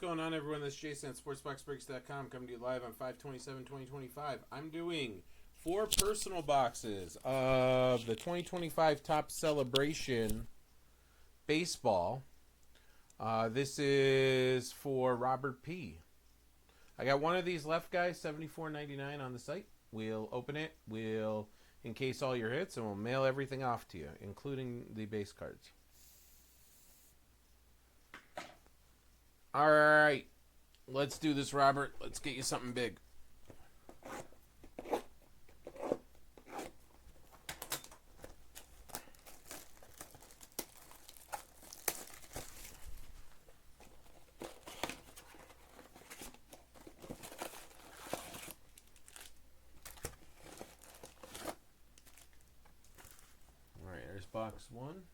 going on, everyone? This is Jason at SportsBoxBreaks.com coming to you live on 5/27/2025. I'm doing 4 personal boxes of the 2025 Top Celebration Baseball. This is for Robert P. I got one of these left, guys, $74.99 on the site. We'll open it. We'll encase all your hits, and we'll mail everything off to you, including the base cards. All right, let's do this, Robert. Let's get you something big. All right, there's box 1.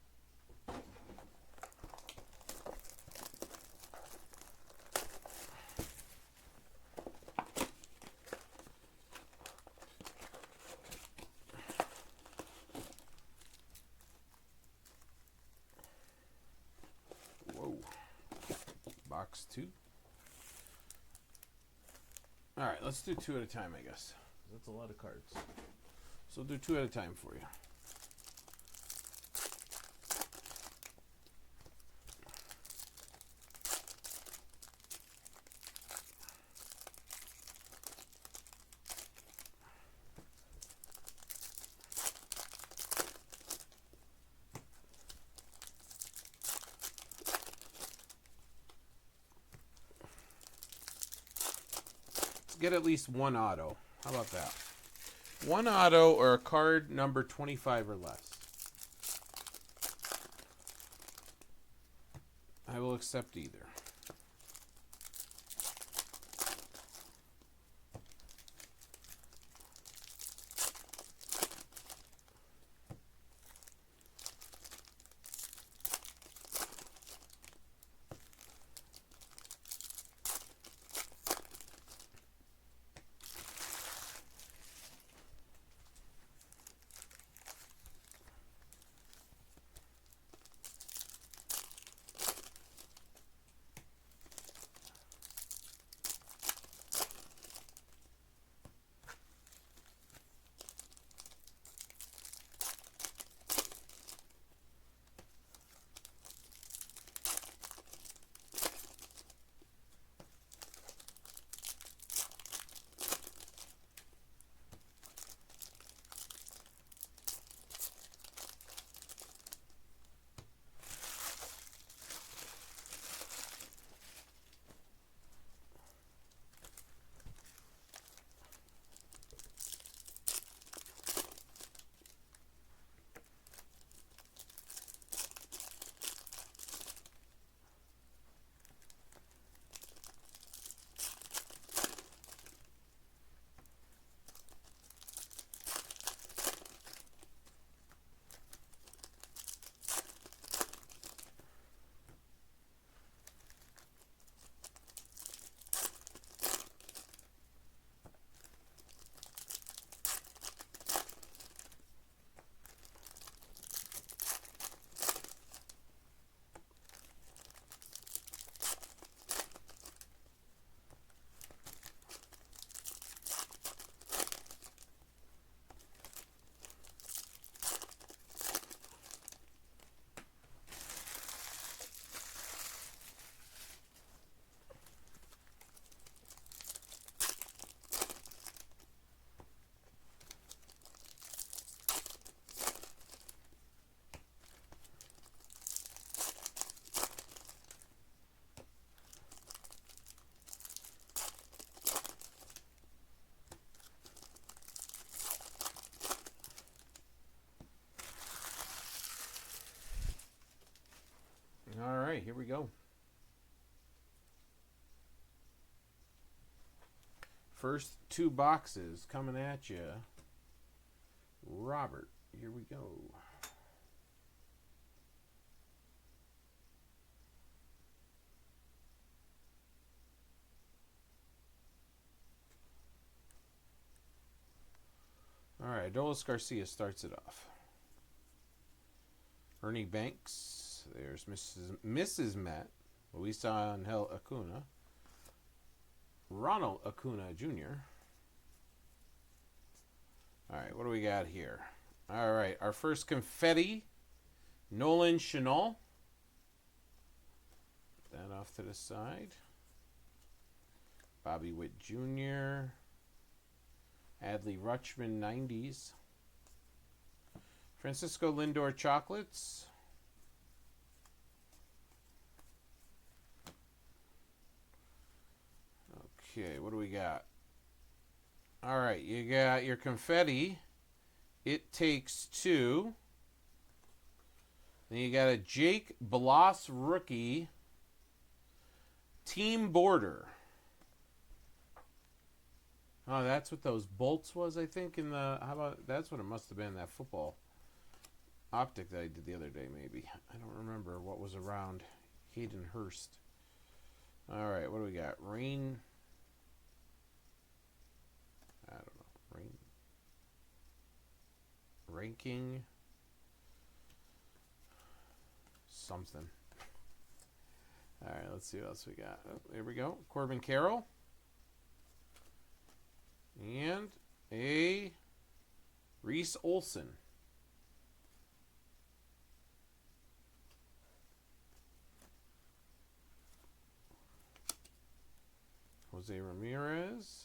Box 2. All right, let's do 2 at a time, I guess. That's a lot of cards. So we'll do 2 at a time for you. Get at least one auto. How about that? One auto or a card number 25 or less. I will accept either. All right, here we go. First 2 boxes coming at you. Robert, here we go. All right, Adolis Garcia starts it off. Ernie Banks. There's Mrs. Met. Luis Angel Acuna. Ronald Acuna Jr. All right, what do we got here? All right, our first confetti, Nolan Chanel. Put that off to the side. Bobby Witt Jr. Adley Rutschman 90s. Francisco Lindor Chocolates. Okay, what do we got? All right, you got your confetti. It Takes Two. Then you got a Jake Bloss rookie. Team Border. Oh, that's what those bolts was, I think, in the... How about... That's what it must have been, that football optic that I did the other day, maybe. I don't remember what was around. Hayden Hurst. All right, what do we got? Rain... I don't know. Ranking... Something. All right, let's see what else we got. Oh, there we go. Corbin Carroll. And a Reese Olson. Jose Ramirez.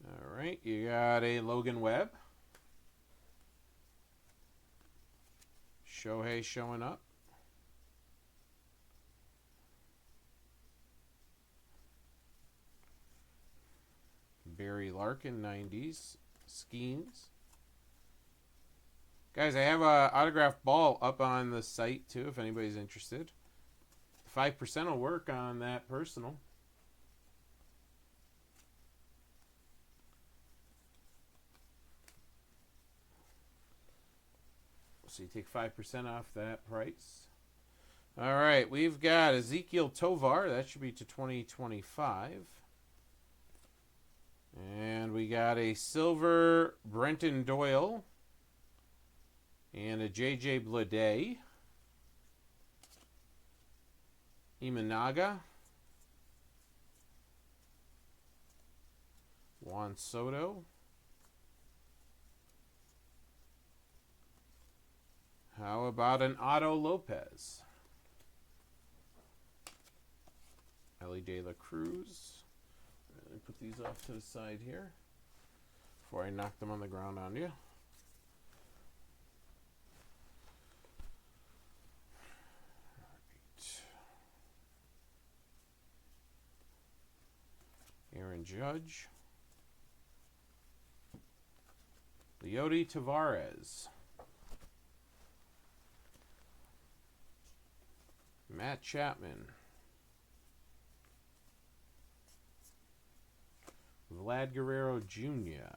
All right, you got a Logan Webb. Shohei showing up. Barry Larkin 90s. Skeens. Guys, I have a autographed ball up on the site too if anybody's interested. 5% will work on that personal. So you take 5% off that price. All right, we've got Ezekiel Tovar. That should be to 2025. And we got a silver Brenton Doyle. And a J.J. Bleday. Imanaga. Juan Soto. How about an Otto Lopez? Ellie De La Cruz. Let me put these off to the side here before I knock them on the ground on you. Right. Aaron Judge. Leody Tavares. Matt Chapman. Vlad Guerrero Jr.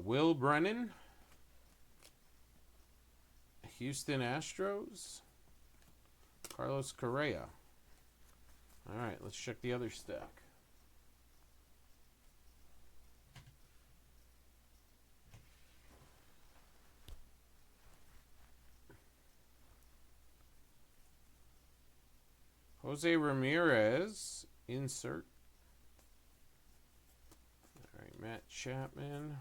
Will Brennan. Houston Astros. Carlos Correa. All right, let's check the other stack. Jose Ramirez, insert. All right, Matt Chapman.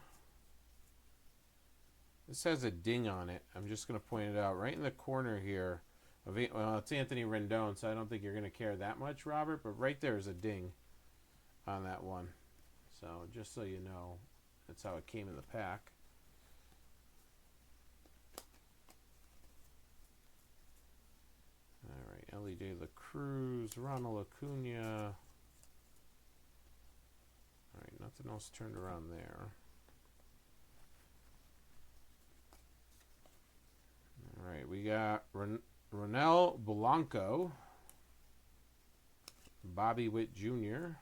This has a ding on it. I'm just going to point it out right in the corner here. Well, it's Anthony Rendon, so I don't think you're going to care that much, Robert, but right there is a ding on that one. So just so you know, that's how it came in the pack. All right, Ellie De La Cruz, Ronald Acuna. All right, nothing else turned around there. All right, we got Ronel Blanco, Bobby Witt Jr.,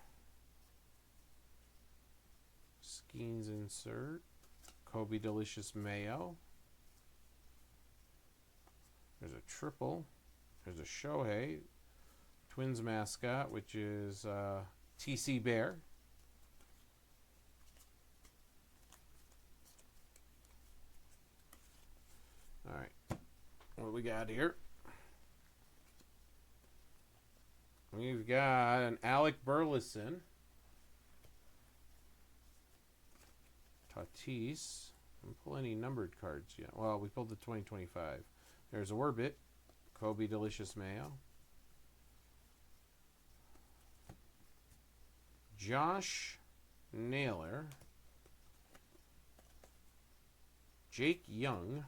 Skeens insert, Kobe Delicious Mayo. There's a triple. There's a Shohei, Twins mascot, which is TC Bear. All right. What What we got here? We've got an Alec Burleson. Tatis. Didn't pull any numbered cards yet. Well, we pulled the 2025. There's Orbit. Kobe Delicious Mayo. Josh Naylor. Jake Young.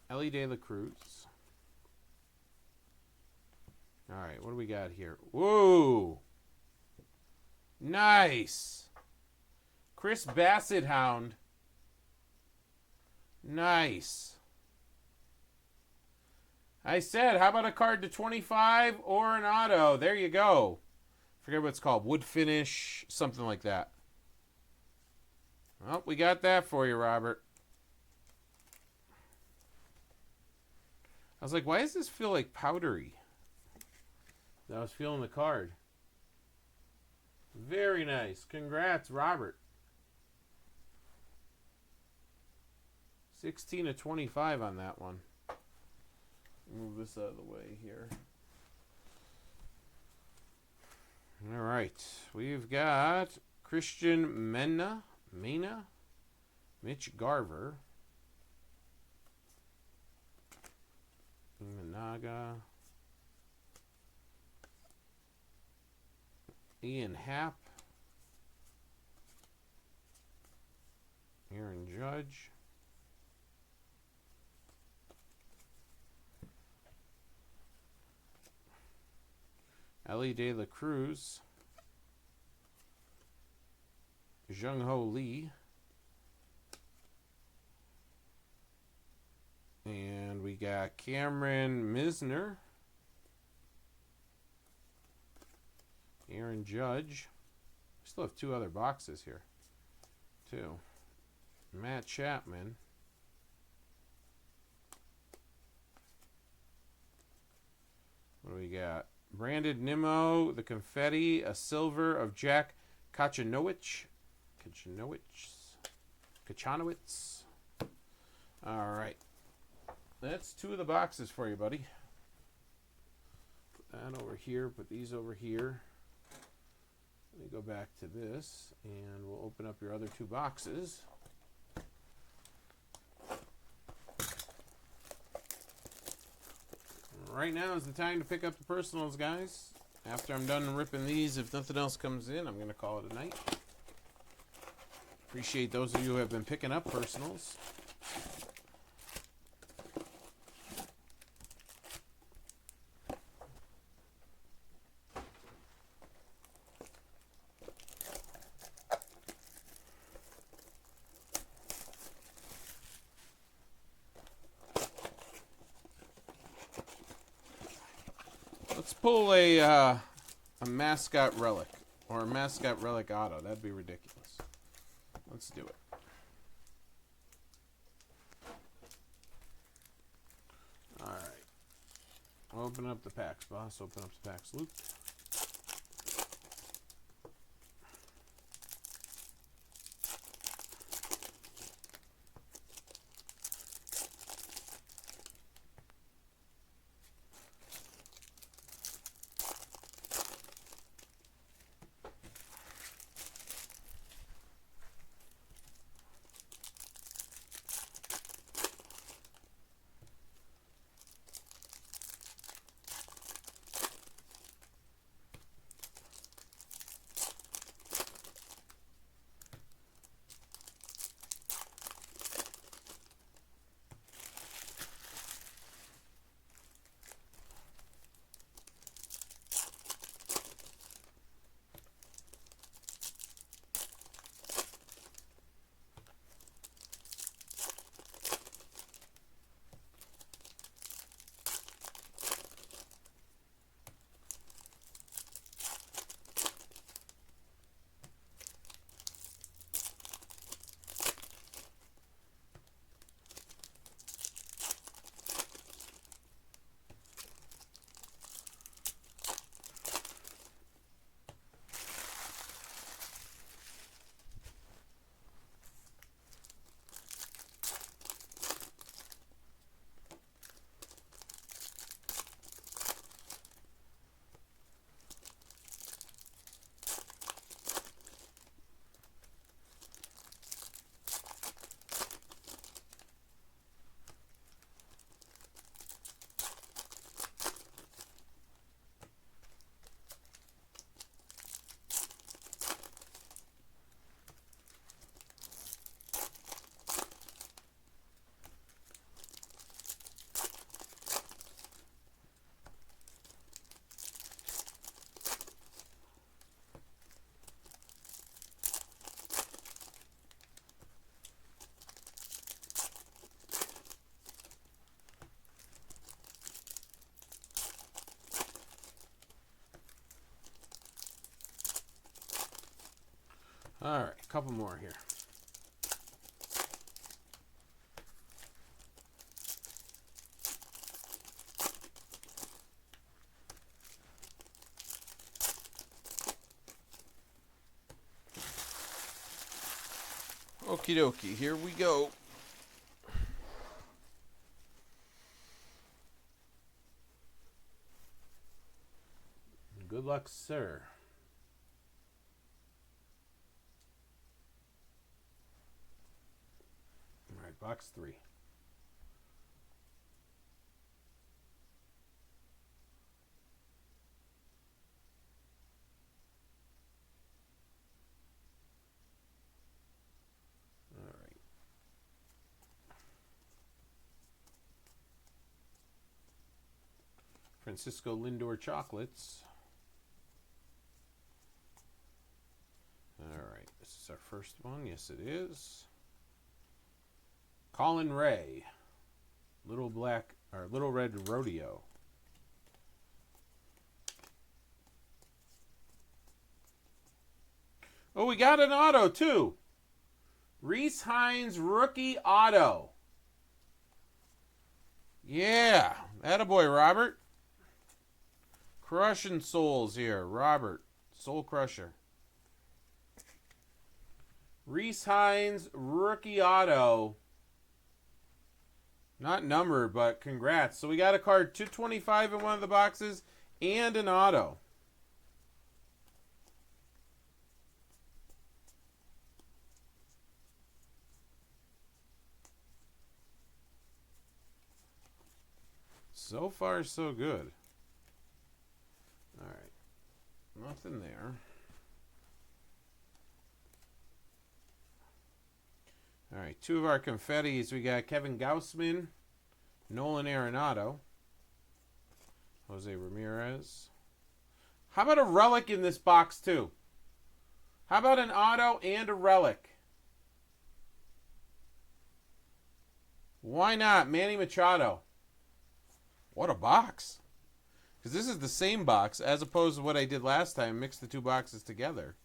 Ellie De La Cruz. All right, what do we got here? Whoa! Nice! Chris Bassett Hound. Nice. I said, how about a card to 25 or an auto? There you go. Forget what it's called. Wood finish, something like that. Well, we got that for you, Robert. I was like, why does this feel like powdery? I was feeling the card. Very nice. Congrats, Robert. 16 to 25 on that one. Move this out of the way here. All right. We've got Christian Mena, Mitch Garver, Managa, Ian Happ, Aaron Judge, Ellie De La Cruz, Jung Ho Lee, and we got Cameron Misner, Aaron Judge. We still have two other boxes here, too. Matt Chapman. What do we got? Branded Nimmo, the confetti, a silver of Jack Kachanowicz. All right. That's two of the boxes for you, buddy. Put that over here. Put these over here. Let me go back to this, and we'll open up your other two boxes. Right now is the time to pick up the personals, guys. After I'm done ripping these, if nothing else comes in, I'm going to call it a night. Appreciate those of you who have been picking up personals. Let's pull a mascot relic or a mascot relic auto. That'd be ridiculous. Let's do it. All right. Open up the packs, boss. Open up the packs, Luke. All right, a couple more here. Okie dokie, here we go. Good luck, sir. All right, box 3. All right. Francisco Lindor chocolates. All right, this is our first one. Yes, it is. Colin Ray, Little Red Rodeo. Oh, we got an auto too. Rhys Hines rookie auto. Yeah, attaboy, Robert. Crushing souls here, Robert. Soul crusher. Rhys Hines rookie auto. Not numbered, but congrats. So we got a card 225 in one of the boxes and an auto. So far, so good. All right. Nothing there. All right. 2 of our confettis. We got Kevin Gausman, Nolan Arenado, Jose Ramirez. How about a relic in this box, too? How about an auto and a relic? Why not? Manny Machado. What a box. Because this is the same box as opposed to what I did last time. Mix the 2 boxes together.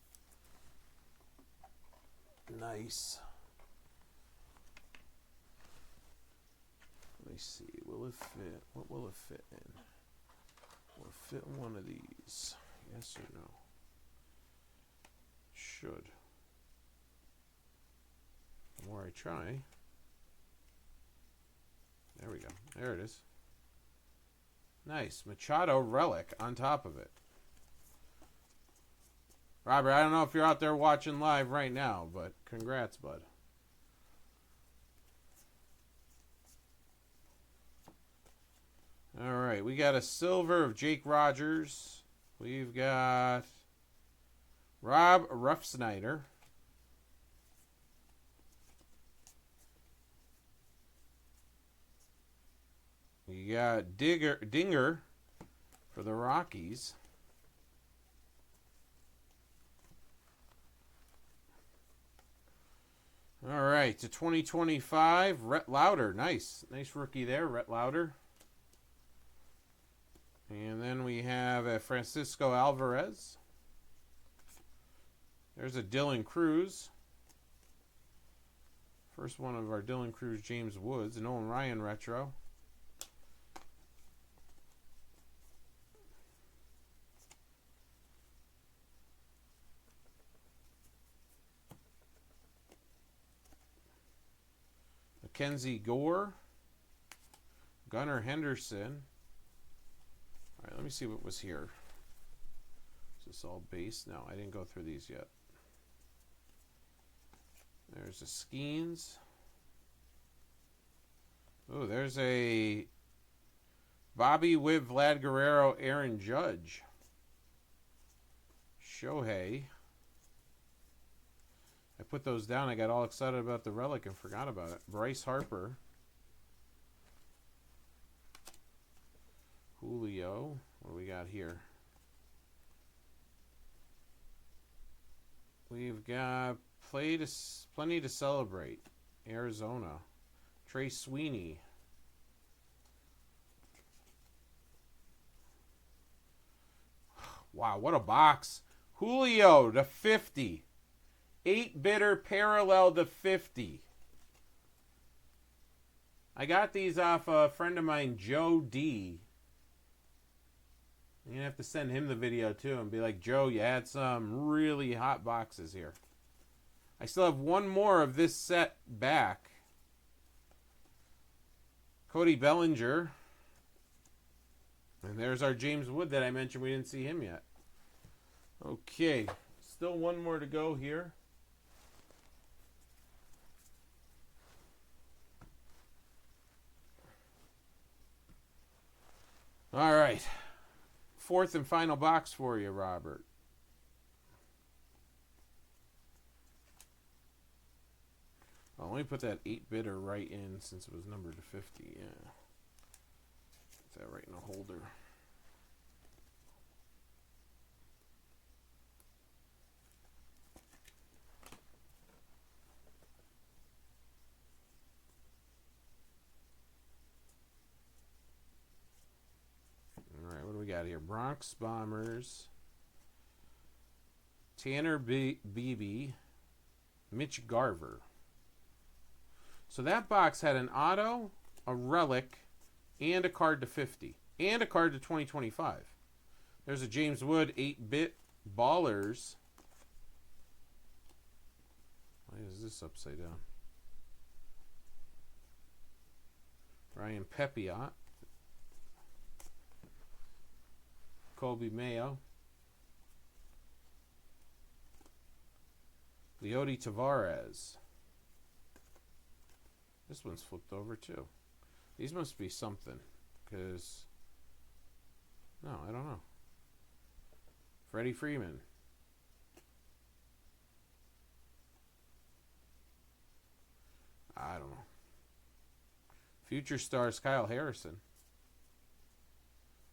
Nice. Let me see. Will it fit? What will it fit in? Will it fit in one of these? Yes or no? Should. The more I try. There we go. There it is. Nice. Machado relic on top of it. Robert, I don't know if you're out there watching live right now, but congrats, bud. All right, we got a silver of Jake Rogers. We've got Rob Ruffsnyder. We got Dinger for the Rockies. All right, to 2025, Rhett Lauder. Nice rookie there, Rhett Lauder. And then we have a Francisco Alvarez. There's a Dylan Cruz. First one of our Dylan Cruz, James Woods. Nolan Ryan retro. Mackenzie Gore. Gunnar Henderson. All right, let me see what was here. Is this all base? No, I didn't go through these yet. There's a Skeens. Oh, there's a Bobby Witt, Vlad Guerrero, Aaron Judge. Shohei. I put those down. I got all excited about the relic and forgot about it. Bryce Harper. Julio. What do we got here? We've got plenty to celebrate. Arizona. Trey Sweeney. Wow, what a box. Julio to 50. 8-bitter parallel to 50. I got these off a friend of mine, Joe D. I'm going to have to send him the video too and be like, Joe, you had some really hot boxes here. I still have one more of this set back. Cody Bellinger. And there's our James Wood that I mentioned. We didn't see him yet. Okay. Still one more to go here. All right. Fourth and final box for you, Robert. Well, let me put that 8-bitter right in since it was numbered to 50. Yeah. Put that right in a holder. All right, what do we got here? Bronx Bombers. Tanner Beebe. Mitch Garver. So that box had an auto, a relic, and a card to 50. And a card to 2025. There's a James Wood 8-bit Ballers. Why is this upside down? Ryan Pepiot. Kobe Mayo. Leody Tavares. This one's flipped over too. These must be something, because no, I don't know. Freddie Freeman. I don't know. Future stars Kyle Harrison.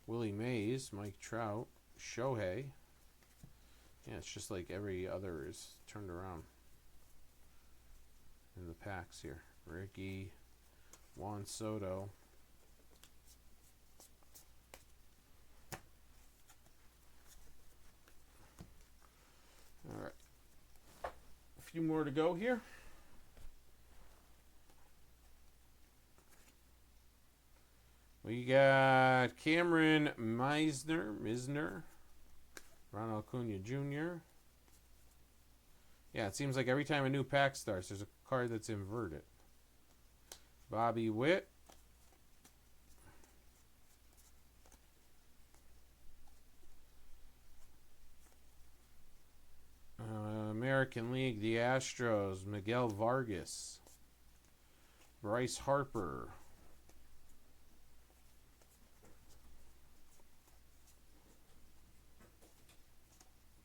Willie Mays, Mike Trout, Shohei. Yeah, it's just like every other is turned around in the packs here. Ricky, Juan Soto. All right. A few more to go here. We got Cameron Misner, Ronald Acuna Jr. Yeah, it seems like every time a new pack starts, there's a card that's inverted. Bobby Witt. American League, the Astros, Miguel Vargas. Bryce Harper.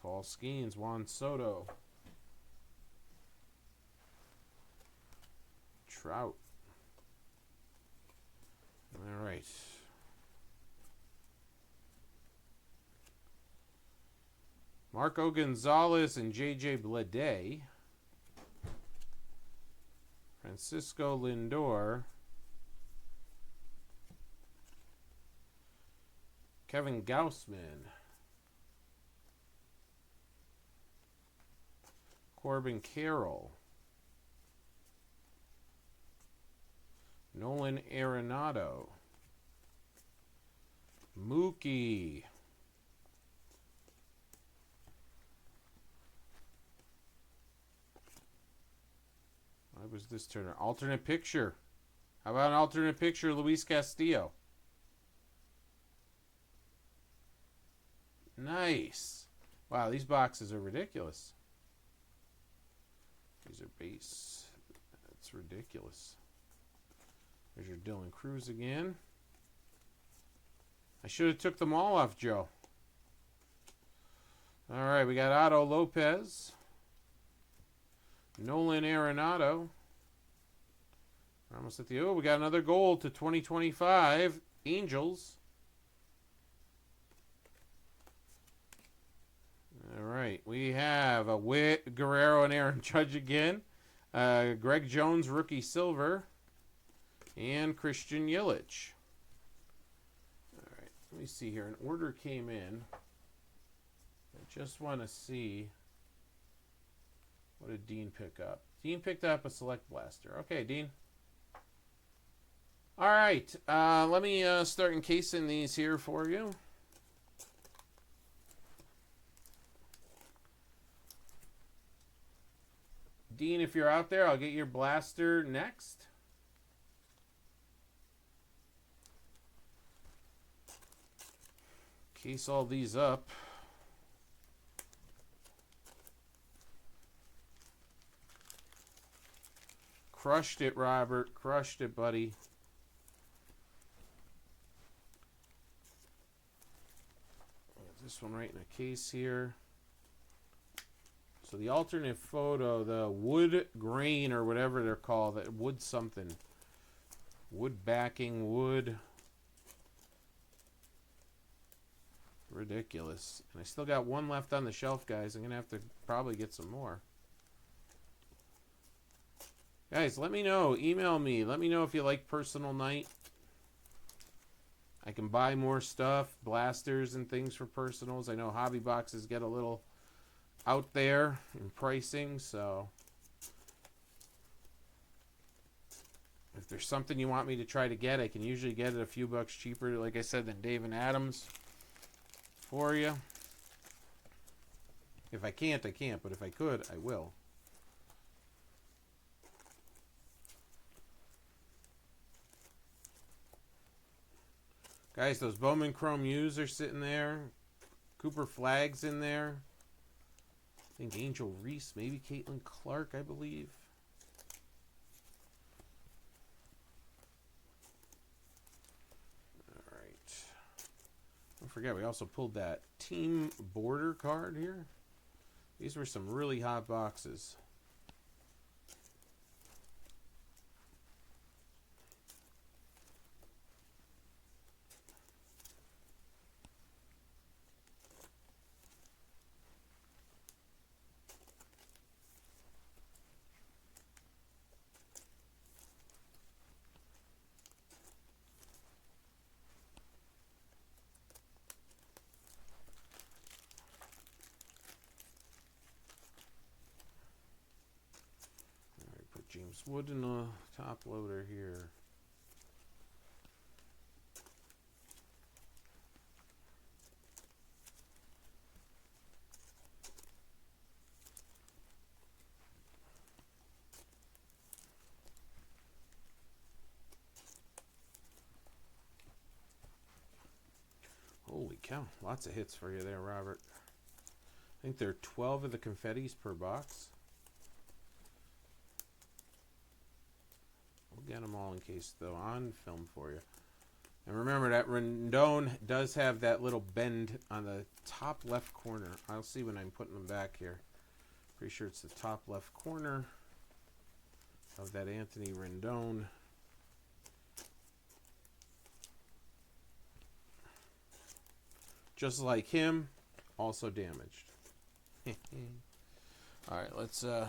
Paul Skeens, Juan Soto. Trout. All right. Marco Gonzalez and J.J. Bleday. Francisco Lindor. Kevin Gausman. Corbin Carroll. Nolan Arenado. Mookie. Why was this Turner? Alternate picture. How about an alternate picture, Luis Castillo? Nice. Wow, these boxes are ridiculous. These are base. That's ridiculous. There's your Dylan Cruz again. I should have took them all off, Joe. All right, we got Otto Lopez. Nolan Arenado. We're almost at the... Oh, we got another gold to 2025. Angels. All right, we have a Witt, Guerrero, and Aaron Judge again. Greg Jones, rookie silver. And Christian Yelich. All right, let me see here. An order came in. I just want to see what What did Dean pick up? Dean picked up a Select Blaster. Okay, Dean. All right. Let me start encasing these here for you. Dean, if you're out there, I'll get your blaster next. Case all these up. Crushed it, Robert. Crushed it, buddy. This one right in a case here. So the alternate photo, the wood grain or whatever they're called, that wood something. Wood backing, wood. Ridiculous. And I still got one left on the shelf, guys. I'm going to have to probably get some more. Guys, let me know. Email me. Let me know if you like Personal Night. I can buy more stuff, blasters and things for personals. I know hobby boxes get a little out there in pricing, so if there's something you want me to try to get, I can usually get it a few bucks cheaper, like I said, than Dave and Adams for you. If I can't, I can't, but if I could, I will. Guys, those Bowman Chrome U's are sitting there. Cooper Flag's in there. I think Angel Reese, maybe Caitlin Clark, I believe. All right. Don't forget, we also pulled that Team Border card here. These were some really hot boxes. James Wood in the top loader here. Holy cow, lots of hits for you there, Robert. I think there are 12 of the confettis per box. We'll get them all in case, though, on film for you. And remember that Rendon does have that little bend on the top left corner. I'll see when I'm putting them back here. Pretty sure it's the top left corner of that Anthony Rendon. Just like him, also damaged. All right, let's do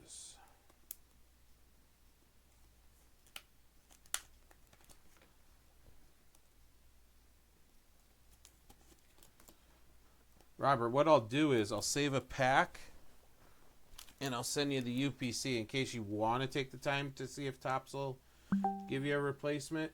this. Robert, what I'll do is I'll save a pack and I'll send you the UPC in case you want to take the time to see if Topps will give you a replacement.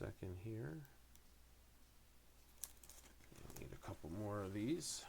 second here. I need a couple more of these.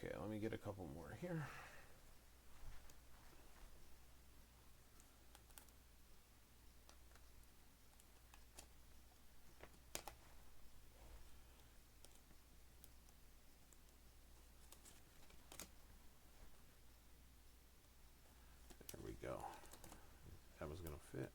Okay, let me get a couple more here. There we go. That was going to fit.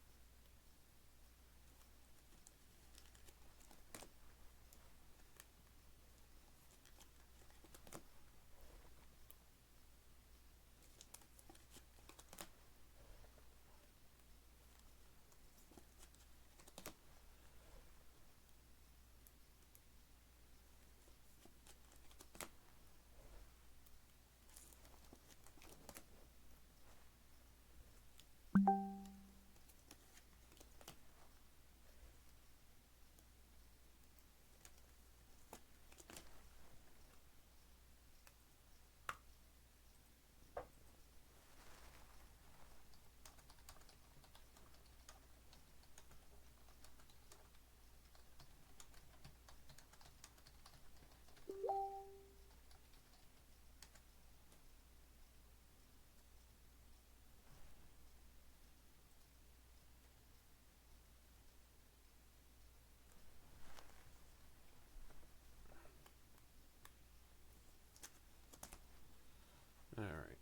All right.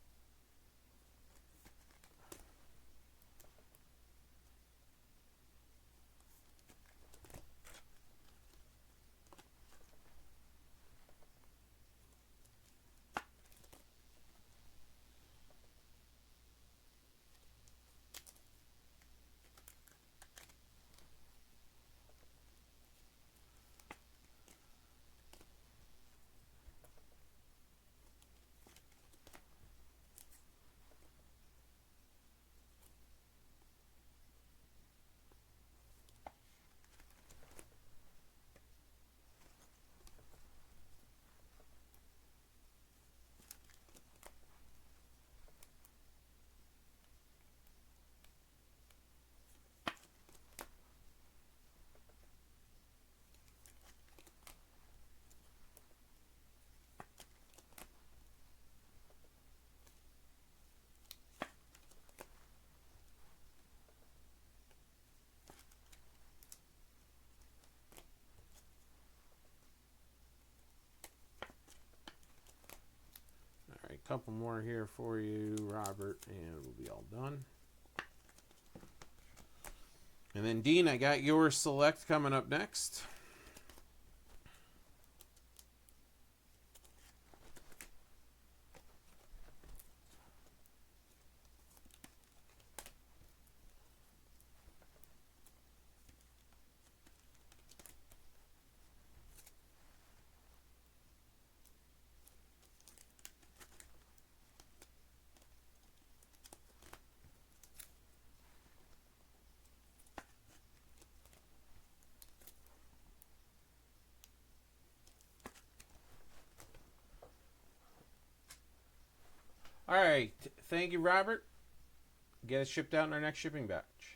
Couple more here for you, Robert, and we'll be all done. And then, Dean, I got your select coming up next. All right. Thank you, Robert. Get it shipped out in our next shipping batch.